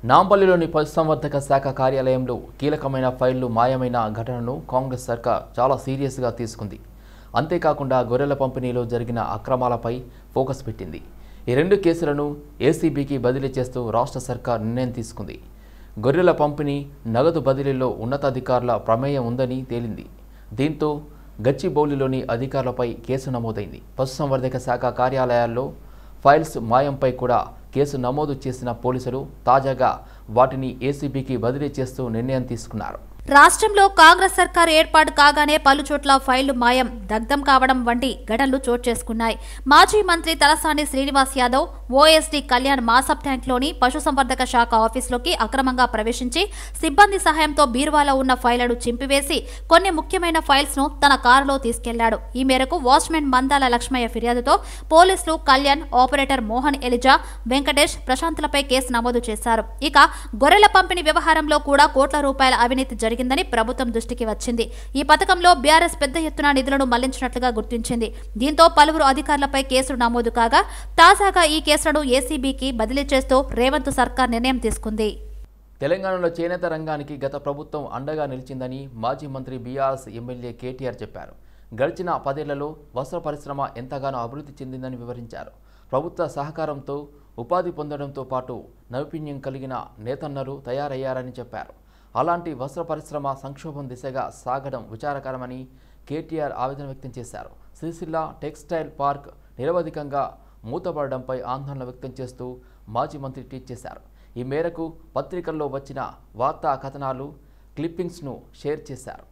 నాంపల్లిలోని పశుసంవర్ధక శాఖ కార్యాలయంలో కీలకమైన ఫైళ్లు మాయమైన ఘటనను కాంగ్రెస్ సర్కార్ చాలా సీరియస్గా తీసుకుంది. అంతేకాకుండా గొర్రెల పంపిణీలో జరిగిన అక్రమాలపై ఫోకస్ పెట్టింది. ఈ రెండు కేసులను ఏసీబీకి బదిలీ చేస్తూ రాష్ట్ర సర్కార్ నిర్ణయం తీసుకుంది. గొర్రెల పంపిణీ, నగదు బదిలీలో ఉన్నతాధికారుల ప్రమేయం ఉందని తేలింది. దీంతో గచ్చిబౌలిలోని అధికారులపై కేసు నమోదైంది. పశుసంవర్ధక శాఖ కార్యాలయాల్లో ఫైల్స్ మాయంపై కూడా కేసు నమోదు చేసిన పోలీసులు తాజాగా వాటిని ఏసీబీకి బదిలీ చేస్తూ నిర్ణయం తీసుకున్నారు. రాష్ట్రంలో కాంగ్రెస్ సర్కారు ఏర్పాటు కాగానే పలుచోట్ల ఫైళ్లు మాయం, దగ్ధం కావడం వంటి ఘటనలు చోటు చేసుకున్నాయి. మాజీ మంత్రి తలసాని శ్రీనివాస్ యాదవ్ ఓఎస్డీ కళ్యాణ్ మాసబ్ ట్యాంక్లోని పశుసంవర్ధక శాఖ ఆఫీసులోకి అక్రమంగా ప్రవేశించి సిబ్బంది సహాయంతో బీరువాలో ఉన్న ఫైళ్లను చింపివేసి కొన్ని ముఖ్యమైన ఫైల్స్ ను తన కారులో తీసుకెళ్లాడు. ఈ మేరకు వాచ్మెన్ మందాల లక్ష్మయ్య ఫిర్యాదుతో పోలీసులు కళ్యాణ్, ఆపరేటర్ మోహన్ ఎలిజా, వెంకటేష్, ప్రశాంత్లపై కేసు నమోదు చేశారు. ఇక గొర్రెల పంపిణీ వ్యవహారంలో కూడా కోట్ల రూపాయల అవినీతి జరిగిందని ప్రభుత్వం దృష్టికి వచ్చింది. ఈ పథకంలో బీఆర్ఎస్ పెద్ద ఎత్తున నిధులను మళ్లించినట్లుగా గుర్తించింది. దీంతో పలువురు అధికారులపై కేసులు నమోదు కాగా తాజాగా ఈ కేసులను ఏసీబీకి బదిలీ చేస్తూ రేవంత్ సర్కార్ నిర్ణయం తీసుకుంది. తెలంగాణలో చేనేత రంగానికి గత ప్రభుత్వం అండగా నిలిచిందని మాజీ మంత్రి బీఆర్ఎస్ ఎమ్మెల్యే కేటీఆర్ చెప్పారు. గడిచిన 10 ఏళ్లలో వస్త్ర పరిశ్రమ ఎంతగానో అభివృద్ధి చెందిందని వివరించారు. ప్రభుత్వ సహకారంతో ఉపాధి పొందడంతో పాటు నైపుణ్యం కలిగిన నేతన్నలు తయారయ్యారని చెప్పారు. అలాంటి వస్త్ర పరిశ్రమ సంక్షోభం దిశగా సాగడం విచారకరమని కేటీఆర్ ఆవేదన వ్యక్తం చేశారు. సిరిసిల్ల టెక్స్టైల్ పార్క్ నిరవధికంగా మూతపడడంపై ఆందోళన వ్యక్తం చేస్తూ మాజీ మంత్రి ట్వీట్ చేశారు. ఈ మేరకు పత్రికల్లో వచ్చిన వార్తా కథనాలు, క్లిప్పింగ్స్ను షేర్ చేశారు.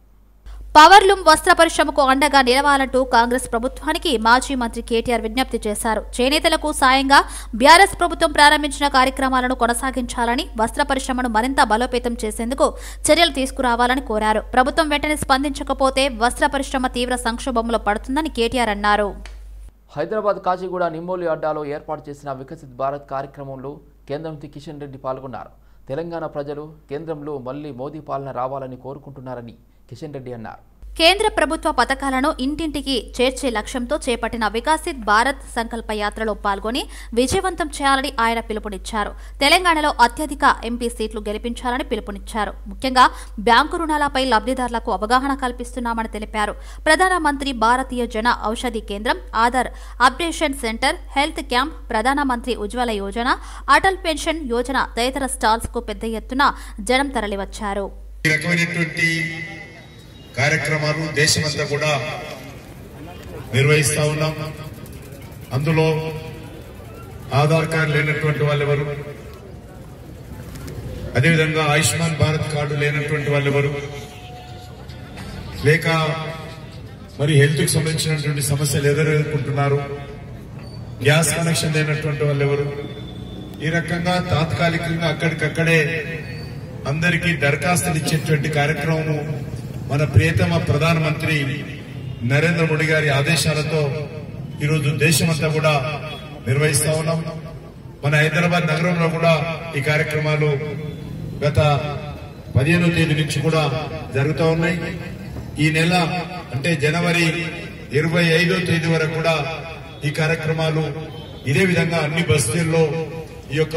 పవర్లూమ్ వస్త్ర పరిశ్రమకు అండగా నిలవాలంటూ కాంగ్రెస్ ప్రభుత్వానికి మాజీ మంత్రి కేటీఆర్ విజ్ఞప్తి చేశారు. చేనేతలకు సాయంగా బీఆర్ఎస్ ప్రభుత్వం ప్రారంభించిన కార్యక్రమాలను కొనసాగించాలని, వస్త్ర పరిశ్రమను మరింత బలోపేతం చేసేందుకు చర్యలు తీసుకురావాలని కోరారు. ప్రభుత్వం వెంటనే స్పందించకపోతే వస్త్ర పరిశ్రమ తీవ్ర సంక్షోభంలో పడుతుందని కేటీఆర్ అన్నారు. హైదరాబాద్ కాచిగూడ నిమ్మోలి అడ్డాలో ఏర్పాటు చేసిన వికసిత్ భారత్ కార్యక్రమంలో కేంద్ర మంత్రి కిషన్ రెడ్డి పాల్గొన్నారు. తెలంగాణ ప్రజలు కేంద్రంలో మళ్లీ మోదీ పాలన రావాలని కోరుకుంటున్నారని కిషన్ రెడ్డి అన్నారు. కేంద్ర ప్రభుత్వ పథకాలను ఇంటింటికి చేర్చే లక్ష్యంతో చేపట్టిన వికసిత్ భారత్ సంకల్ప యాత్రలో పాల్గొని విజయవంతం చేయాలని ఆయన పిలుపునిచ్చారు. తెలంగాణలో అత్యధిక ఎంపీ సీట్లు గెలిపించాలని పిలుపునిచ్చారు. ముఖ్యంగా బ్యాంకు రుణాలపై లబ్ధిదారులకు అవగాహన కల్పిస్తున్నామని తెలిపారు. ప్రధానమంత్రి భారతీయ జన ఔషధి కేంద్రం, Aadhaar updation centre, health camp, ప్రధానమంత్రి ఉజ్వల యోజన, అటల్ పెన్షన్ యోజన తదితర స్టాల్స్ కు పెద్ద ఎత్తున జనం తరలివచ్చారు. కార్యక్రమాలు దేశమంతా కూడా నిర్వహిస్తా ఉన్నాం. అందులో ఆధార్ కార్డు లేనటువంటి వాళ్ళెవరు, అదేవిధంగా ఆయుష్మాన్ భారత్ కార్డు లేనటువంటి వాళ్ళెవరు, లేక మరి హెల్త్ కి సంబంధించినటువంటి సమస్యలు ఎదుర్కొంటున్నారు, గ్యాస్ కనెక్షన్ లేనటువంటి వాళ్ళెవరు, ఈ రకంగా తాత్కాలికంగా అక్కడికక్కడే అందరికీ దరఖాస్తులు ఇచ్చేటువంటి కార్యక్రమం మన ప్రియతమ ప్రధానమంత్రి నరేంద్ర మోడీ గారి ఆదేశాలతో ఈరోజు దేశమంతా కూడా నిర్వహిస్తా ఉన్నాం. మన హైదరాబాద్ నగరంలో కూడా ఈ కార్యక్రమాలు గత 15వ తేదీ నుంచి కూడా జరుగుతూ ఉన్నాయి. ఈ నెల అంటే జనవరి 25వ తేదీ వరకు కూడా ఈ కార్యక్రమాలు ఇదే విధంగా అన్ని బస్తీల్లో ఈ యొక్క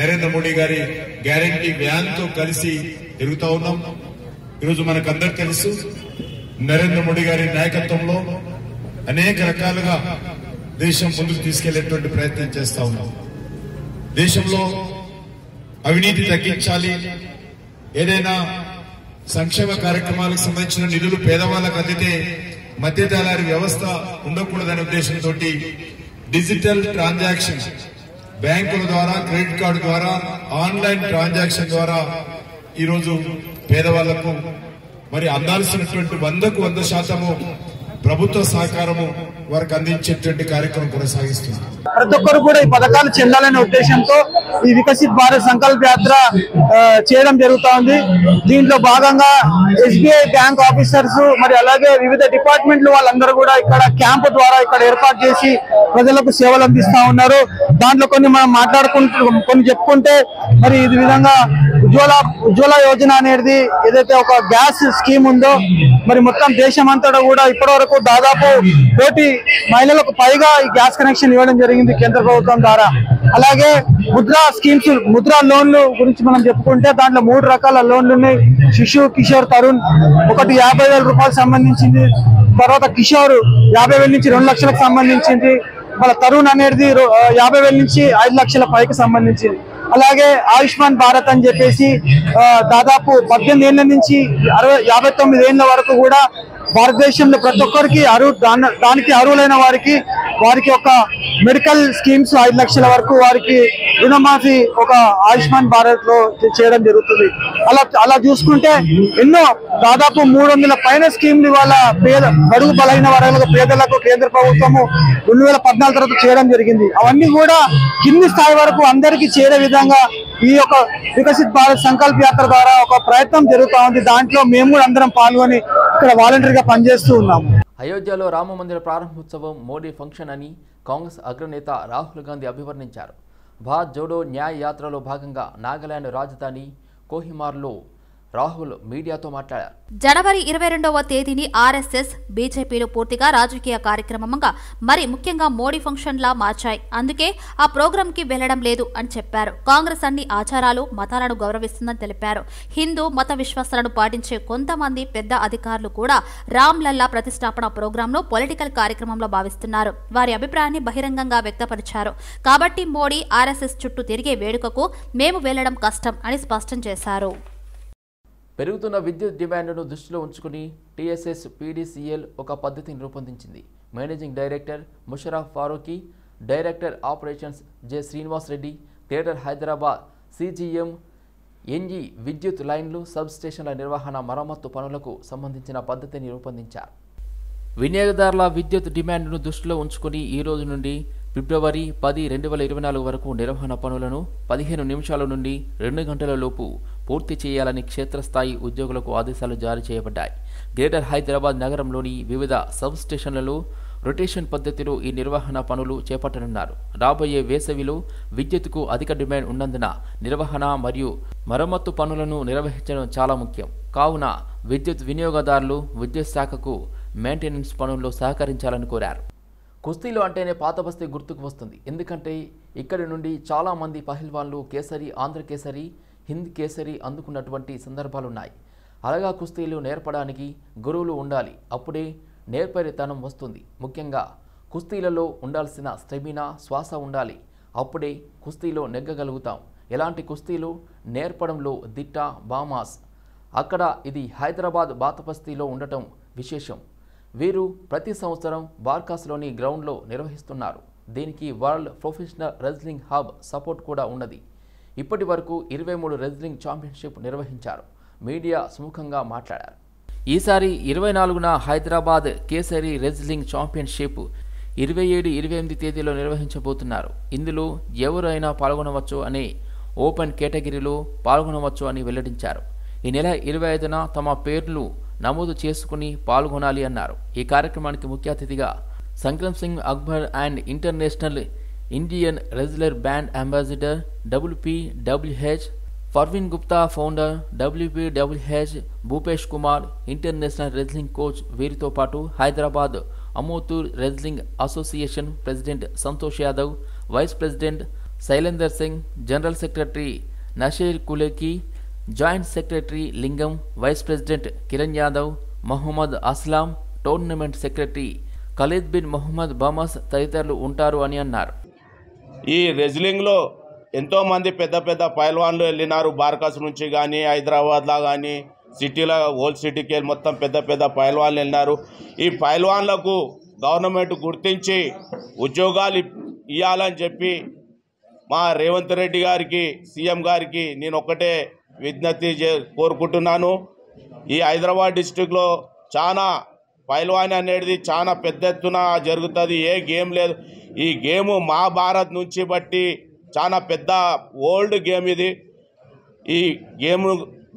నరేంద్ర మోడీ గారి గ్యారంటీ వ్యాన్ తో కలిసి తిరుగుతా ఉన్నాం. ఈరోజు మనకందరూ తెలుసు, నరేంద్ర మోడీ గారి నాయకత్వంలో అనేక రకాలుగా దేశం ముందుకు తీసుకెళ్లేటువంటి ప్రయత్నం చేస్తా ఉన్నాం. దేశంలో అవినీతి తగ్గించాలి, ఏదైనా సంక్షేమ కార్యక్రమాలకు సంబంధించిన నిధులు పేదవాళ్లకు అందితే మధ్యదళారి వ్యవస్థ ఉండకూడదనే ఉద్దేశంతో డిజిటల్ ట్రాన్సాక్షన్, బ్యాంకుల ద్వారా, క్రెడిట్ కార్డు ద్వారా, ఆన్లైన్ ట్రాన్సాక్షన్ ద్వారా ఈరోజు పేదవాళ్లకు మరి అందాల్సినటువంటి 100కు 100% ప్రభుత్వ సహకారము వారికి అందించేటువంటి కార్యక్రమం కొనసాగిస్తుంది. ప్రతి ఒక్కరు కూడా ఈ పథకాలు చెందాలనే ఉద్దేశంతో ఈ వికసిత్ భారత్ సంకల్ప యాత్ర చేయడం జరుగుతా ఉంది. దీంట్లో భాగంగా ఎస్బీఐ బ్యాంక్ ఆఫీసర్స్ మరి అలాగే వివిధ డిపార్ట్మెంట్లు వాళ్ళందరూ కూడా ఇక్కడ క్యాంపు ద్వారా ఇక్కడ ఏర్పాటు చేసి ప్రజలకు సేవలు అందిస్తా ఉన్నారు. దాంట్లో కొన్ని మనం కొన్ని చెప్పుకుంటే మరి ఈ విధంగా ఉజ్వల యోజన అనేది ఏదైతే ఒక గ్యాస్ స్కీమ్ ఉందో మరి మొత్తం దేశం అంతటా కూడా ఇప్పటి వరకు దాదాపు 1 కోటి మహిళలకు పైగా ఈ గ్యాస్ కనెక్షన్ ఇవ్వడం జరిగింది కేంద్ర ప్రభుత్వం ద్వారా. అలాగే ముద్రా స్కీమ్స్, ముద్రా లోన్లు గురించి మనం చెప్పుకుంటే దాంట్లో 3 రకాల లోన్లు ఉన్నాయి. శిశు, కిషోర్, తరుణ్. ఒకటి 50,000 రూపాయలకు సంబంధించింది, తర్వాత కిషోర్ 50,000 నుంచి 2 లక్షలకు సంబంధించింది, మన తరుణ్ అనేది 50,000 నుంచి 5 లక్షల పైకి సంబంధించింది. అలాగే ఆయుష్మాన్ భారత్ అని చెప్పేసి దాదాపు 18 ఏళ్ల నుంచి 59 ఏళ్ల వరకు కూడా భారతదేశంలో ప్రతి ఒక్కరికి దానికి అర్హులైన వారికి ఒక మెడికల్ స్కీమ్స్ 5 లక్షల వరకు వారికి రుణమాఫీ ఒక ఆయుష్మాన్ భారత్ లో చేయడం జరుగుతుంది. అలా చూసుకుంటే ఎన్నో దాదాపు 300 పైన స్కీమ్లు వాళ్ళ బడుగు బలైన వర్గాలకు, పేదలకు కేంద్ర ప్రభుత్వము 2014 తర్వాత చేయడం జరిగింది. అవన్నీ కూడా కింది స్థాయి వరకు అందరికీ చేరే విధంగా ఈ యొక్క వికసిత్ భారత్ సంకల్ప యాత్ర ద్వారా ఒక ప్రయత్నం జరుగుతూ ఉంది. దాంట్లో మేము కూడా అందరం పాల్గొని ఇక్కడ వాలంటీర్గా పనిచేస్తూ ఉన్నాము. అయోధ్యలో రామ మందిర ప్రారంభోత్సవం మోడీ ఫంక్షన్ అని కాంగ్రెస్ అగ్రనేత రాహుల్ గాంధీ అభివర్ణించారు. భారత్ జోడో న్యాయ యాత్రలో భాగంగా నాగాలాండ్ రాజధాని కోహిమార్లో రాహుల్ మీడియాతో మాట్లాడారు. జనవరి 22వ తేదీని ఆర్ఎస్ఎస్, బీజేపీలు పూర్తిగా రాజకీయ కార్యక్రమంగా, మరి ముఖ్యంగా మోడీ ఫంక్షన్లా మార్చాయి. అందుకే ఆ ప్రోగ్రాంకి వెళ్లడం లేదు అని చెప్పారు. కాంగ్రెస్ అన్ని ఆచారాలు, మతాలను గౌరవిస్తుందని తెలిపారు. హిందూ మత విశ్వాసాలను పాటించే కొంతమంది పెద్ద అధికారులు కూడా రామ్లల్లా ప్రతిష్టాపన ప్రోగ్రాంను పొలిటికల్ కార్యక్రమంలో భావిస్తున్నారు. వారి అభిప్రాయాన్ని బహిరంగంగా వ్యక్తపరిచారు. కాబట్టి మోడీ, ఆర్ఎస్ఎస్ చుట్టూ తిరిగే వేడుకకు మేము వెళ్లడం కష్టం అని స్పష్టం చేశారు. పెరుగుతున్న విద్యుత్ డిమాండ్ను దృష్టిలో ఉంచుకుని టీఎస్ఎస్ పీడీసీఎల్ ఒక పద్ధతిని రూపొందించింది. Managing director Musharraf Farooqui, director operations J Srinivas Reddy, theatre Hyderabad CGM NG విద్యుత్ లైన్లు, సబ్ స్టేషన్ల నిర్వహణ, మరమ్మత్తు పనులకు సంబంధించిన పద్ధతిని రూపొందించారు. వినియోగదారుల విద్యుత్ డిమాండ్ను దృష్టిలో ఉంచుకుని ఈ రోజు నుండి ఫిబ్రవరి 10, 2024 వరకు నిర్వహణ పనులను 15 నిమిషాల నుండి 2 గంటల లోపు పూర్తి చేయాలని క్షేత్రస్థాయి ఉద్యోగులకు ఆదేశాలు జారీ చేయబడ్డాయి. గ్రేటర్ హైదరాబాద్ నగరంలోని వివిధ సబ్ స్టేషన్లలో రొటేషన్ పద్ధతిలో ఈ నిర్వహణ పనులు చేపట్టనున్నారు. రాబోయే వేసవిలో విద్యుత్తుకు అధిక డిమాండ్ ఉన్నందున నిర్వహణ మరియు మరమ్మత్తు పనులను నిర్వహించడం చాలా ముఖ్యం. కావున విద్యుత్ వినియోగదారులు విద్యుత్ శాఖకు మెయింటెనెన్స్ పనుల్లో సహకరించాలని కోరారు. కుస్తీలు అంటేనే పాత బస్తీ గుర్తుకు వస్తుంది. ఎందుకంటే ఇక్కడి నుండి చాలామంది పహిల్వాన్లు కేసరి, ఆంధ్ర కేసరి, హింద్ కేసరి అందుకున్నటువంటి సందర్భాలున్నాయి. అలాగా కుస్తీలు నేర్పడానికి గురువులు ఉండాలి. అప్పుడే నేర్పరితనం వస్తుంది. ముఖ్యంగా కుస్తీలలో ఉండాల్సిన స్టెమినా, శ్వాస ఉండాలి. అప్పుడే కుస్తీలో నెగ్గగలుగుతాం. ఎలాంటి కుస్తీలు నేర్పడంలో దిట్ట బామాస్. అక్కడ ఇది హైదరాబాద్ బాతబస్తీలో ఉండటం విశేషం. వీరు ప్రతి సంవత్సరం బార్కాస్లోని గ్రౌండ్లో నిర్వహిస్తున్నారు. దీనికి world professional wrestling hub support కూడా ఉన్నది. ఇప్పటి వరకు 23 రెజ్లింగ్ ఛాంపియన్షిప్ నిర్వహించారు. మీడియా సుముఖంగా మాట్లాడారు. ఈసారి 24న హైదరాబాద్ కేసరి రెజ్లింగ్ ఛాంపియన్షిప్ 27, 28 తేదీలో నిర్వహించబోతున్నారు. ఇందులో ఎవరైనా పాల్గొనవచ్చు అనే ఓపెన్ కేటగిరీలో పాల్గొనవచ్చు అని వెల్లడించారు. ఈ నెల 25న తమ పేర్లు నమోదు చేసుకుని పాల్గొనాలి అన్నారు. ఈ కార్యక్రమానికి ముఖ్య అతిథిగా Sangram Singh actor and international Indian wrestler brand ambassador WPWH, Farveen Gupta founder WPWH, Bhupesh Kumar international wrestling coach, వీరితో పాటు Hyderabad amateur wrestling association president Santosh Yadav, vice president Shailender Singh, general secretary Nasheer Kuleki, joint secretary Lingam, vice president Kiran Yadav, Mohammed Aslam, tournament secretary Khalid bin Mohammed Bamas తదితరులు ఉంటారు అని అన్నారు. ఈ రెజ్లింగ్లో ఎంతోమంది పెద్ద పెద్ద పైల్వాన్లు వెళ్ళినారు. బార్కాస్ నుంచి కానీ, హైదరాబాద్లో కానీ, సిటీలో ఓల్డ్ సిటీకి మొత్తం పెద్ద పెద్ద పైల్వాన్లు వెళ్ళినారు. ఈ పైల్వాన్లకు గవర్నమెంట్ గుర్తించి ఉద్యోగాలు ఇవ్వాలని చెప్పి మా రేవంత్ రెడ్డి గారికి, సీఎం గారికి నేను ఒక్కటే విజ్ఞప్తి కోరుకుంటున్నాను. ఈ హైదరాబాద్ డిస్టిక్లో చాలా పైల్వాన్ అనేది చాలా పెద్ద ఎత్తున జరుగుతుంది. ఏ గేమ్ లేదు. ఈ గేము మహాభారత్ నుంచి బట్టి చాలా పెద్ద ఓల్డ్ గేమ్ ఇది. ఈ గేమ్ను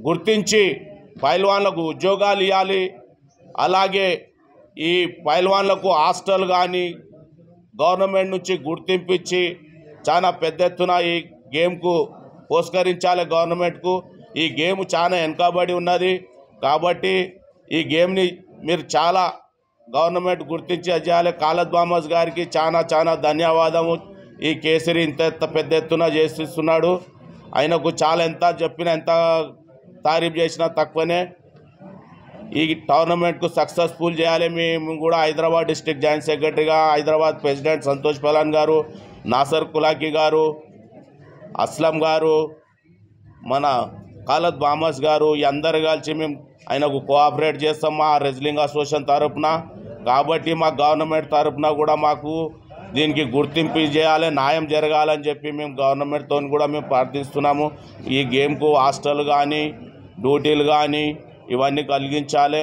గుర్తించి పైల్వాన్లకు ఉద్యోగాలు ఇవ్వాలి. అలాగే ఈ పైల్వాన్లకు హాస్టల్ కానీ గవర్నమెంట్ నుంచి గుర్తింపించి చాలా పెద్ద ఎత్తున ఈ గేమ్కు పురస్కరించాలి గవర్నమెంట్కు. ఈ గేమ్ చాలా వెనుకబడి ఉన్నది. కాబట్టి ఈ గేమ్ని మీరు చాలా గవర్నమెంట్ గుర్తించి చేయాలి. ఖలీద్ బామస్ గారికి చాలా ధన్యవాదము ఈ కేసరి ఇంత పెద్ద ఎత్తున చేస్తున్నాడు. ఆయనకు చాలా ఎంత చెప్పినా ఎంత తారీఫ్ చేసినా తక్కువనే. ఈ టోర్నమెంట్కు సక్సెస్ఫుల్ చేయాలి. మేము కూడా హైదరాబాద్ డిస్ట్రిక్ట్ జాయింట్ సెక్రటరీగా హైదరాబాద్ ప్రెసిడెంట్ సంతోష్ పలాన్ గారు, నాసర్ కులాకి గారు, అస్లం గారు, మన ఖాలద్ బామస్ గారు ఈ అందరు కలిసి మేము ఆయనకు కోఆపరేట్ చేస్తాం మా రెజ్లింగ్ అసోసియేషన్ తరఫున. కాబట్టి మా గవర్నమెంట్ తరఫున కూడా మాకు దీనికి గుర్తింపు చేయాలి, న్యాయం జరగాలని చెప్పి మేము గవర్నమెంట్తో కూడా మేము ప్రార్థిస్తున్నాము. ఈ గేమ్కు హాస్టల్ కానీ డ్యూటీలు కానీ ఇవన్నీ కలిగించాలి.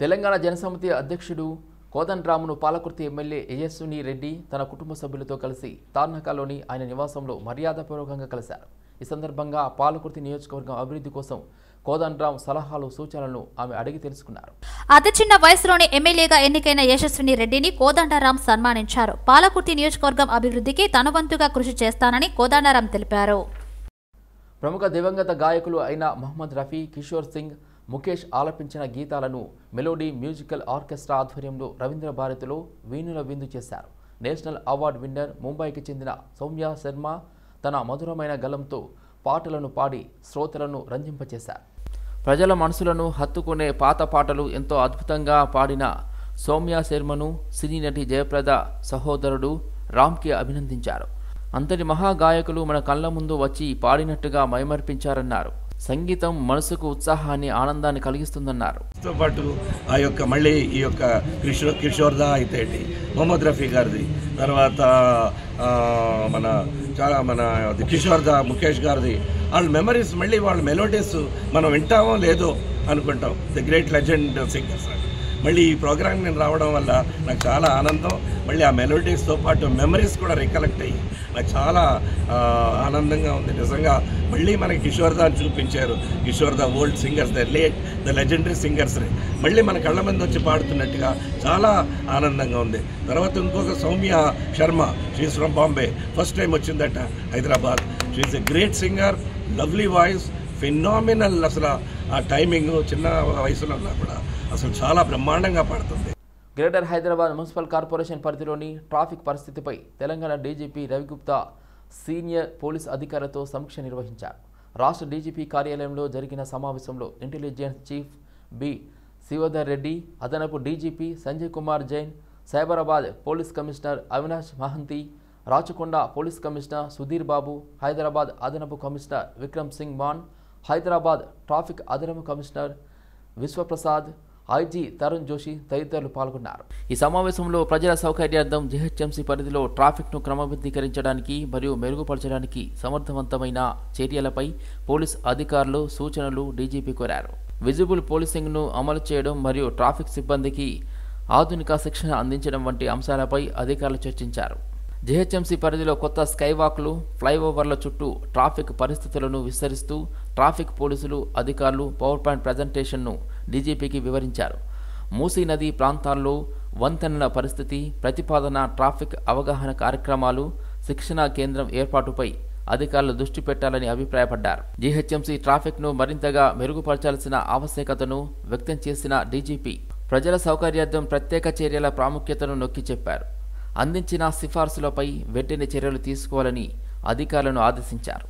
తెలంగాణ జనసమితి అధ్యక్షుడు కోదండరామును పాలకుర్తి ఎమ్మెల్యే యశస్విని రెడ్డి తన కుటుంబ సభ్యులతో కలిసి తార్నాకలోని ఆయన నివాసంలో మర్యాదపూర్వకంగా కలిశారు. ఈ సందర్భంగా పాలకుర్తి నియోజకవర్గం అభివృద్ధి కోసం కోదండరాం సలహాలు సూచనలను ఆమె అడిగి తెలుసుకున్నారు. అతి చిన్న వయసులోనే ఎమ్మెల్యేగా ఎన్నికైన యశస్విని రెడ్డిని కోదండరాం సన్మానించారు. పాలకుర్తి నియోజకవర్గం అభివృద్ధికి తన వంతుగా కృషి చేస్తానని కోదండరాం తెలిపారు. ప్రముఖ దివంగత గాయకులు అయిన మహమ్మద్ రఫీ, కిషోర్ సింగ్, ముఖేష్ ఆలపించిన గీతాలను మెలోడీ మ్యూజికల్ ఆర్కెస్ట్రా ఆధ్వర్యంలో రవీంద్ర భారతిలో వీణుల విందు చేశారు. నేషనల్ అవార్డు విన్నర్ ముంబైకి చెందిన సౌమ్య శర్మ తన మధురమైన గలంతో పాటలను పాడి శ్రోతలను రంజింపచేశారు. ప్రజల మనసులను హత్తుకునే పాత పాటలు ఎంతో అద్భుతంగా పాడిన సౌమ్య శర్మను సినీ నటి జయప్రద సహోదరుడు రామ్కి అభినందించారు. అంతటి మహాగాయకులు మన కళ్ళ ముందు వచ్చి పాడినట్టుగా మైమర్పించారన్నారు. సంగీతం మనసుకు ఉత్సాహాన్ని, ఆనందాన్ని కలిగిస్తుందన్నారు. తో పాటు ఆ యొక్క మళ్ళీ ఈ యొక్క కిషోర్దా అయితే మొహమ్మద్ రఫీ గారిది, తర్వాత మన కిషోర్దా ముఖేష్ గారిది, వాళ్ళ మెమరీస్ మళ్ళీ వాళ్ళ మెలోడీస్ మనం వింటామో లేదో అనుకుంటాం. The great legend singers. మళ్ళీ ఈ ప్రోగ్రామ్ నేను రావడం వల్ల నాకు చాలా ఆనందం. మళ్ళీ ఆ మెలోడీస్తో పాటు మెమరీస్ కూడా రికలెక్ట్ అయ్యి నాకు చాలా ఆనందంగా ఉంది. నిజంగా మళ్ళీ మనకి కిషోర్దాని చూపించారు. కిషోర్దా ఓల్డ్ సింగర్స్, ద లెజెండరీ సింగర్స్ని మళ్ళీ మన కళ్ళ మీద వచ్చి పాడుతున్నట్టుగా చాలా ఆనందంగా ఉంది. తర్వాత ఇంకొక Soumya Sharma, she's from Bombay, first time వచ్చిందట Hyderabad. She's a great singer, lovely voice, phenomenal. అసలు ఆ టైమింగ్ చిన్న వయసులో కూడా అసలు చాలా బ్రహ్మాండంగా పాడుతుంది. గ్రేటర్ హైదరాబాద్ మున్సిపల్ కార్పొరేషన్ పరిధిలోని ట్రాఫిక్ పరిస్థితిపై Telangana DGP Ravi Gupta senior police అధికారులతో సమీక్ష నిర్వహించారు. రాష్ట్ర డీజీపీ కార్యాలయంలో జరిగిన సమావేశంలో intelligence chief B Shivadhar Reddy, అదనపు DGP Sanjay Kumar Jain, Cyberabad police commissioner Avinash Mohanty, Rachakonda police commissioner Sudheer Babu, Hyderabad అదనపు కమిషనర్ విక్రమ్ సింగ్ మాన్, హైదరాబాద్ ట్రాఫిక్ అదనపు కమిషనర్ విశ్వప్రసాద్, ఐజీ తరుణ్ జోషి తదితరులు పాల్గొన్నారు. ఈ సమావేశంలో ప్రజల సౌకర్యార్థం జీహెచ్ఎంసీ పరిధిలో ట్రాఫిక్ను క్రమబద్ధీకరించడానికి మరియు మెరుగుపరచడానికి సమర్థవంతమైన చర్యలపై పోలీస్ అధికారులు సూచనలు డీజీపీ కోరారు. విజిబుల్ పోలీసింగ్ను అమలు చేయడం మరియు ట్రాఫిక్ సిబ్బందికి ఆధునిక శిక్షణ అందించడం వంటి అంశాలపై అధికారులు చర్చించారు. జీహెచ్ఎంసీ పరిధిలో కొత్త స్కైవాక్లు, ఫ్లైఓవర్ల చుట్టూ ట్రాఫిక్ పరిస్థితులను విస్తరిస్తూ ట్రాఫిక్ పోలీసులు అధికారులు పవర్ పాయింట్ ప్రజెంటేషన్ను డీజీపీకి వివరించారు. మూసీ నది ప్రాంతాల్లో వంతెనల పరిస్థితి, ప్రతిపాదన, ట్రాఫిక్ అవగాహన కార్యక్రమాలు, శిక్షణా కేంద్రం ఏర్పాటుపై అధికారులు దృష్టి పెట్టాలని అభిప్రాయపడ్డారు. జీహెచ్ఎంసీ ట్రాఫిక్ను మరింతగా మెరుగుపరచాల్సిన ఆవశ్యకతను వ్యక్తం చేసిన డీజీపీ ప్రజల సౌకర్యార్థం ప్రత్యేక చర్యల ప్రాముఖ్యతను నొక్కి చెప్పారు. అందించిన సిఫార్సులపై వెంటనే చర్యలు తీసుకోవాలని అధికారులను ఆదేశించారు.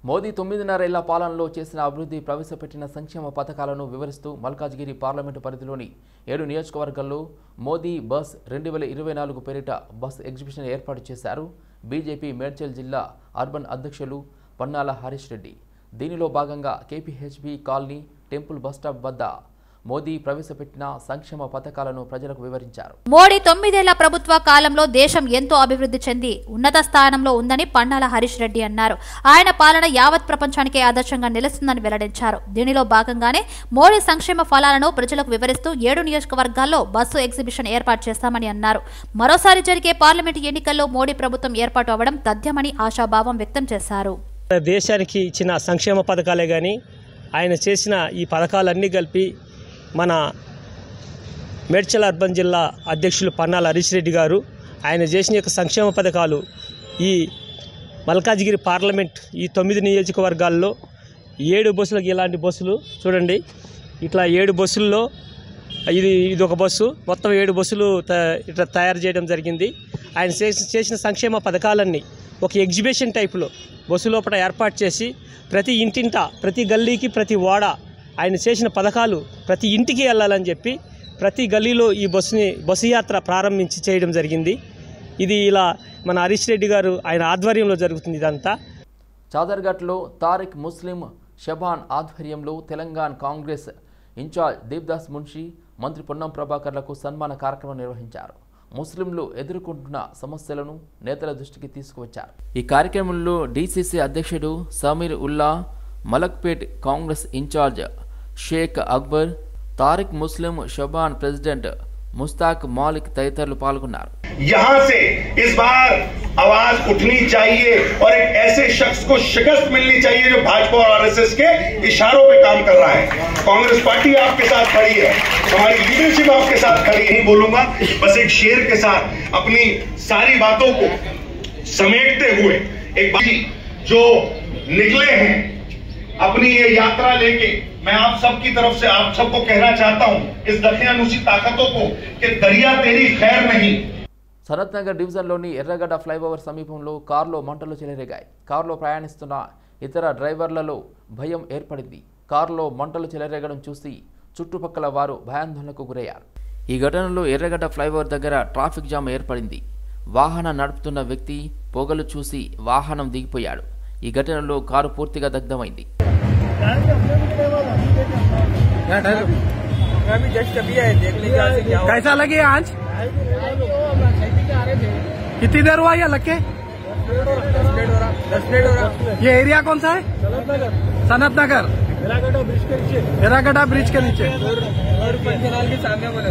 మోదీ 9.5 ఏళ్ల పాలనలో చేసిన అభివృద్ధి, ప్రవేశపెట్టిన సంక్షేమ పథకాలను వివరిస్తూ మల్కాజ్గిరి పార్లమెంటు పరిధిలోని 7 నియోజకవర్గాల్లో మోదీ బస్ 2024 పేరిట బస్ ఎగ్జిబిషన్ ఏర్పాటు చేశారు. బీజేపీ మేడ్చల్ జిల్లా అర్బన్ అధ్యక్షులు పన్నాల హరీష్ రెడ్డి. దీనిలో భాగంగా కేపీహెచ్బీ కాలనీ, టెంపుల్ బస్టాప్ వద్ద మోదీ ప్రవేశపెట్టిన సంక్షేమ పథకాలను ప్రజలకు వివరించారు. మోడీ 9 ఏళ్ల ప్రభుత్వ కాలంలో దేశం ఎంతో అభివృద్ధి చెంది ఉన్నత స్థానంలో ఉందని పన్నాల హరీష్ రెడ్డి అన్నారు. ఆయన పాలన యావత్ ప్రపంచానికే ఆదర్శంగా నిలుస్తుందని వెల్లడించారు. దీనిలో భాగంగానే మోడీ సంక్షేమ ఫలాలను ప్రజలకు వివరిస్తూ 7 నియోజకవర్గాల్లో బస్సు ఎగ్జిబిషన్ ఏర్పాటు చేస్తామని అన్నారు. మరోసారి జరిగే పార్లమెంటు ఎన్నికల్లో మోడీ ప్రభుత్వం ఏర్పాటు అవ్వడం తథ్యమని ఆశాభావం వ్యక్తం చేశారు. దేశానికి ఇచ్చిన సంక్షేమ పథకాలే కానీ ఆయన చేసిన ఈ పథకాలన్నీ కలిపి మన మేడ్చల్ అర్బన్ జిల్లా అధ్యక్షులు పన్నాల హరీష్ రెడ్డి గారు ఆయన చేసిన యొక్క సంక్షేమ పథకాలు ఈ మల్కాజ్గిరి పార్లమెంట్ ఈ 9 నియోజకవర్గాల్లో 7 బస్సులకు ఇలాంటి బస్సులు చూడండి, ఇట్లా 7 బస్సుల్లో ఇది ఒక బస్సు, మొత్తం 7 బస్సులు ఇట్లా తయారు చేయడం జరిగింది. ఆయన చేసిన సంక్షేమ పథకాలన్నీ ఒక ఎగ్జిబిషన్ టైపులో బస్సు లోపల ఏర్పాటు చేసి ప్రతి ఇంటింట, ప్రతి గల్లీకి, ప్రతి వాడ ఆయన చేసిన పథకాలు ప్రతి ఇంటికి వెళ్ళాలని చెప్పి ప్రతి గల్లీలో ఈ బస్సు యాత్ర ప్రారంభించి చేయడం జరిగింది. ఇది ఇలా మన హరీష్ రెడ్డి గారు ఆయన ఆధ్వర్యంలో జరుగుతుంది. ఇదంతా చాదర్ఘట్లో తారిక్ ముస్లిం షబాన్ ఆధ్వర్యంలో తెలంగాణ కాంగ్రెస్ ఇన్ఛార్జ్ దీప్దాస్ మున్షి, మంత్రి పొన్నం ప్రభాకర్లకు సన్మాన కార్యక్రమం నిర్వహించారు. ముస్లింలు ఎదుర్కొంటున్న సమస్యలను నేతల దృష్టికి తీసుకువచ్చారు. ఈ కార్యక్రమంలో డీసీసీ అధ్యక్షుడు సమీర్ ఉల్లా, మలక్పేట్ కాంగ్రెస్ ఇన్ఛార్జ్ షేక్ అక్బర్, తారిక్ ముస్లిం షబాన్ प्रेसिडेंट मुश्ताक मालिक तैतरलु पाल्गొన్నారు. यहाँ से इस बार आवाज उठनी चाहिए और एक ऐसे शख्स को शिकस्त मिलनी चाहिए जो भाजपा और आरएसएस के इशारों पे काम कर रहा है. कांग्रेस पार्टी आपके साथ खड़ी है, हमारी लीडरशिप आपके साथ खड़ी है. नहीं बोलूंगा, बस एक शेर के साथ अपनी सारी बातों को समेटते हुए एक जो निकले हैं अपनी ये यात्रा लेके, मैं आप सबकी तरफ से आप सबको कहना चाहता हूं इस दखियानुसी ताकतों को कि दरिया तेरी खैर नहीं. సనత్ నగర్ డివిజన్లోని ఎర్రగడ్డ ఫ్లైఓవర్ సమీపంలో కారులో మంటలు చెలరేగాయి. కారులో ప్రయాణిస్తున్న ఇతర డ్రైవర్లలో భయం ఏర్పడింది. కారులో మంటలు చెలరేగడం చూసి చుట్టుపక్కల వారు భయాందోళనకు గురయ్యారు. ఈ ఘటనలో ఎర్రగడ్డ ఫ్లైఓవర్ దగ్గర ట్రాఫిక్ జామ్ ఏర్పడింది. వాహనం నడుపుతున్న వ్యక్తి పొగలు చూసి వాహనం దిగిపోయాడు. ఈ ఘటనలో కారు పూర్తిగా దగ్ధమైంది. कैसा लगे आज? कितनी देर हुआ ये लगे? 10 मिनट हो रहा. ये एरिया कौन सा है? सनत नगर. एरागड्डा ब्रिज के नीचे.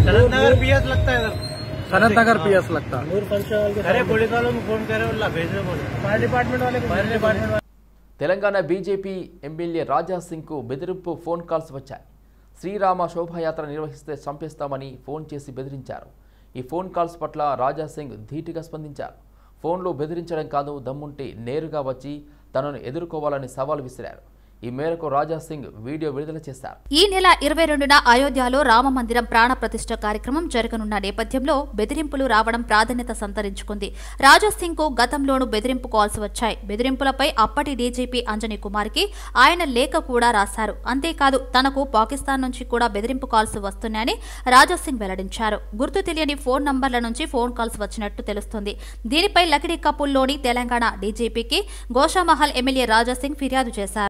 सनत नगर पीएस लगता है इधर. सनत नगर पीएस लगता है. अरे पुलिस वालों को फोन करे भेजने बोले. Fire department Telangana BJP MLA Raja సింగ్కు బెదిరింపు ఫోన్ కాల్స్ వచ్చాయి. శ్రీరామ శోభాయాత్ర నిర్వహిస్తే చంపేస్తామని ఫోన్ చేసి బెదిరించారు. ఈ ఫోన్ కాల్స్ పట్ల రాజా సింగ్ ధీటుగా స్పందించారు. ఫోన్లో బెదిరించడం కాదు, దమ్ముంటే నేరుగా వచ్చి తనను ఎదుర్కోవాలని సవాల్ విసిరారు. ఈ మేరకు రాజా సింగ్ వీడియో విడుదల చేశారు. ఈ నెల 22న అయోధ్యలో రామ మందిరం ప్రాణ ప్రతిష్ఠ కార్యక్రమం జరగనున్న నేపథ్యంలో బెదిరింపులు రావడం ప్రాధాన్యత సంతరించుకుంది. రాజా సింగ్ కు గతంలోనూ బెదిరింపు కాల్స్ వచ్చాయి. బెదిరింపులపై అప్పటి డీజీపీ అంజనీ కుమార్ కి ఆయన లేఖ కూడా రాశారు. అంతేకాదు తనకు పాకిస్తాన్ నుంచి కూడా బెదిరింపు కాల్స్ వస్తున్నాయని రాజా సింగ్ వెల్లడించారు. గుర్తు తెలియని ఫోన్ నంబర్ల నుంచి ఫోన్ కాల్స్ వచ్చినట్టు తెలుస్తుంది. దీనిపై లకిడీ కపూల్లోని తెలంగాణ డీజీపీకి గోషామహల్ ఎమ్మెల్యే రాజా సింగ్ ఫిర్యాదు చేశారు.